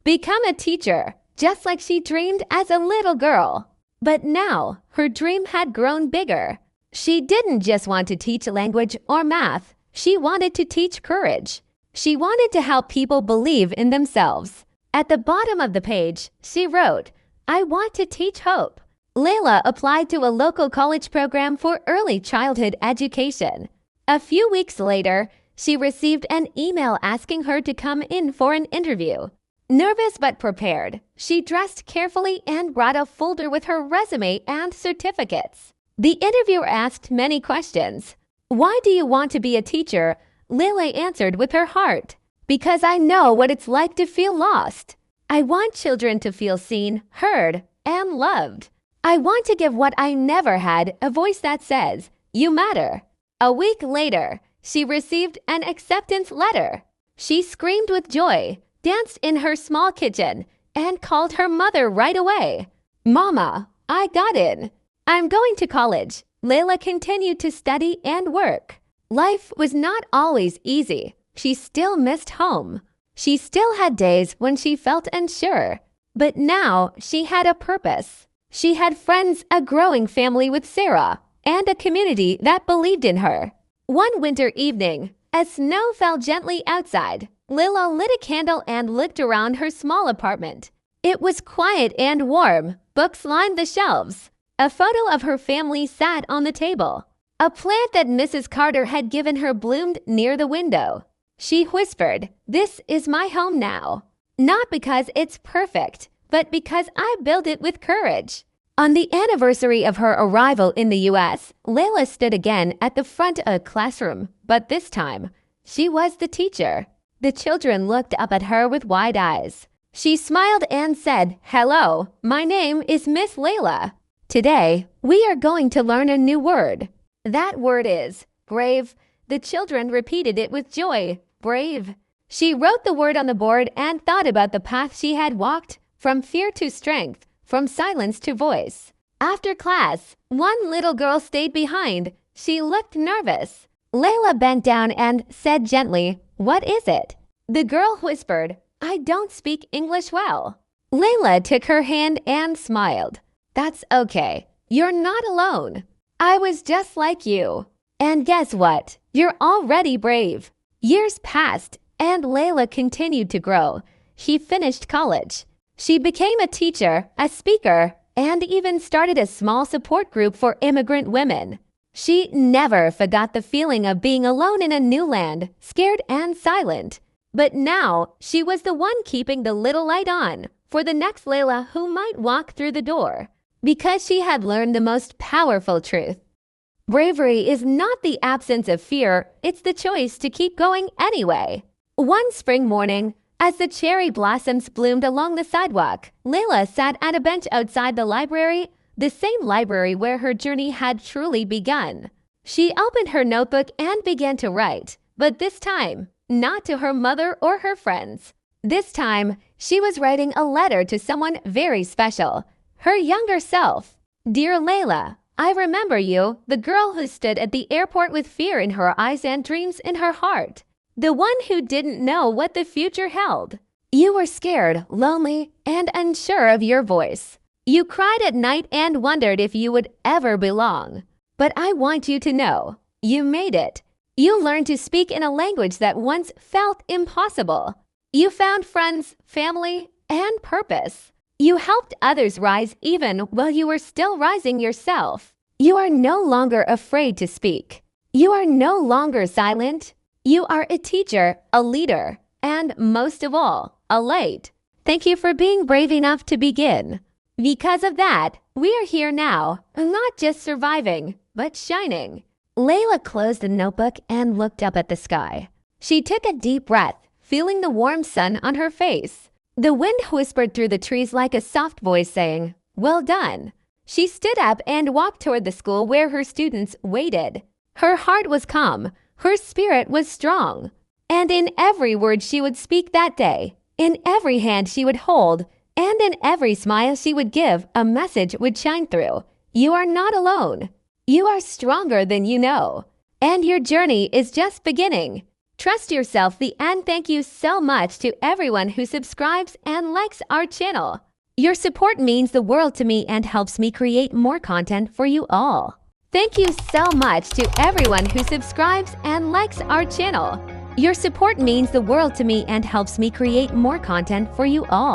become a teacher, just like she dreamed as a little girl. But now, her dream had grown bigger. She didn't just want to teach language or math. She wanted to teach courage. She wanted to help people believe in themselves. At the bottom of the page, she wrote, "I want to teach hope." Lila applied to a local college program for early childhood education. A few weeks later, she received an email asking her to come in for an interview. Nervous but prepared, she dressed carefully and brought a folder with her resume and certificates. The interviewer asked many questions. "Why do you want to be a teacher?" Lila answered with her heart. "Because I know what it's like to feel lost. I want children to feel seen, heard, and loved. I want to give what I never had, a voice that says, 'You matter.'" A week later, she received an acceptance letter. She screamed with joy, danced in her small kitchen, and called her mother right away. "Mama, I got in. I'm going to college." Lila continued to study and work. Life was not always easy. She still missed home. She still had days when she felt unsure. But now she had a purpose. She had friends, a growing family with Sarah, and a community that believed in her. One winter evening, as snow fell gently outside, Lila lit a candle and looked around her small apartment. It was quiet and warm. Books lined the shelves. A photo of her family sat on the table. A plant that Mrs. Carter had given her bloomed near the window. She whispered, "This is my home now. Not because it's perfect, but because I built it with courage." On the anniversary of her arrival in the U.S., Lila stood again at the front of a classroom, but this time, she was the teacher. The children looked up at her with wide eyes. She smiled and said, "Hello, my name is Miss Lila. Today, we are going to learn a new word. That word is brave." The children repeated it with joy. Brave. She wrote the word on the board and thought about the path she had walked, from fear to strength, from silence to voice. After class, one little girl stayed behind. She looked nervous. Lila bent down and said gently, "What is it?" The girl whispered, "I don't speak English well." Lila took her hand and smiled. "That's okay. You're not alone. I was just like you. And guess what? You're already brave." Years passed, and Lila continued to grow. She finished college. She became a teacher, a speaker, and even started a small support group for immigrant women. She never forgot the feeling of being alone in a new land, scared and silent. But now, she was the one keeping the little light on for the next Lila who might walk through the door. Because she had learned the most powerful truth. Bravery is not the absence of fear, it's the choice to keep going anyway. One spring morning, as the cherry blossoms bloomed along the sidewalk, Lila sat at a bench outside the library, the same library where her journey had truly begun. She opened her notebook and began to write, but this time, not to her mother or her friends. This time, she was writing a letter to someone very special, her younger self. "Dear Lila, I remember you, the girl who stood at the airport with fear in her eyes and dreams in her heart. The one who didn't know what the future held. You were scared, lonely, and unsure of your voice. You cried at night and wondered if you would ever belong. But I want you to know, you made it. You learned to speak in a language that once felt impossible. You found friends, family, and purpose. You helped others rise even while you were still rising yourself. You are no longer afraid to speak. You are no longer silent. You are a teacher, a leader, and most of all, a light. Thank you for being brave enough to begin. Because of that, we are here now, not just surviving, but shining." Lila closed the notebook and looked up at the sky. She took a deep breath, feeling the warm sun on her face. The wind whispered through the trees like a soft voice saying, "Well done." She stood up and walked toward the school where her students waited. Her heart was calm. Her spirit was strong. And in every word she would speak that day, in every hand she would hold, and in every smile she would give, a message would shine through. You are not alone. You are stronger than you know. And your journey is just beginning. Trust yourself, and thank you so much to everyone who subscribes and likes our channel. Your support means the world to me and helps me create more content for you all. Thank you so much to everyone who subscribes and likes our channel. Your support means the world to me and helps me create more content for you all.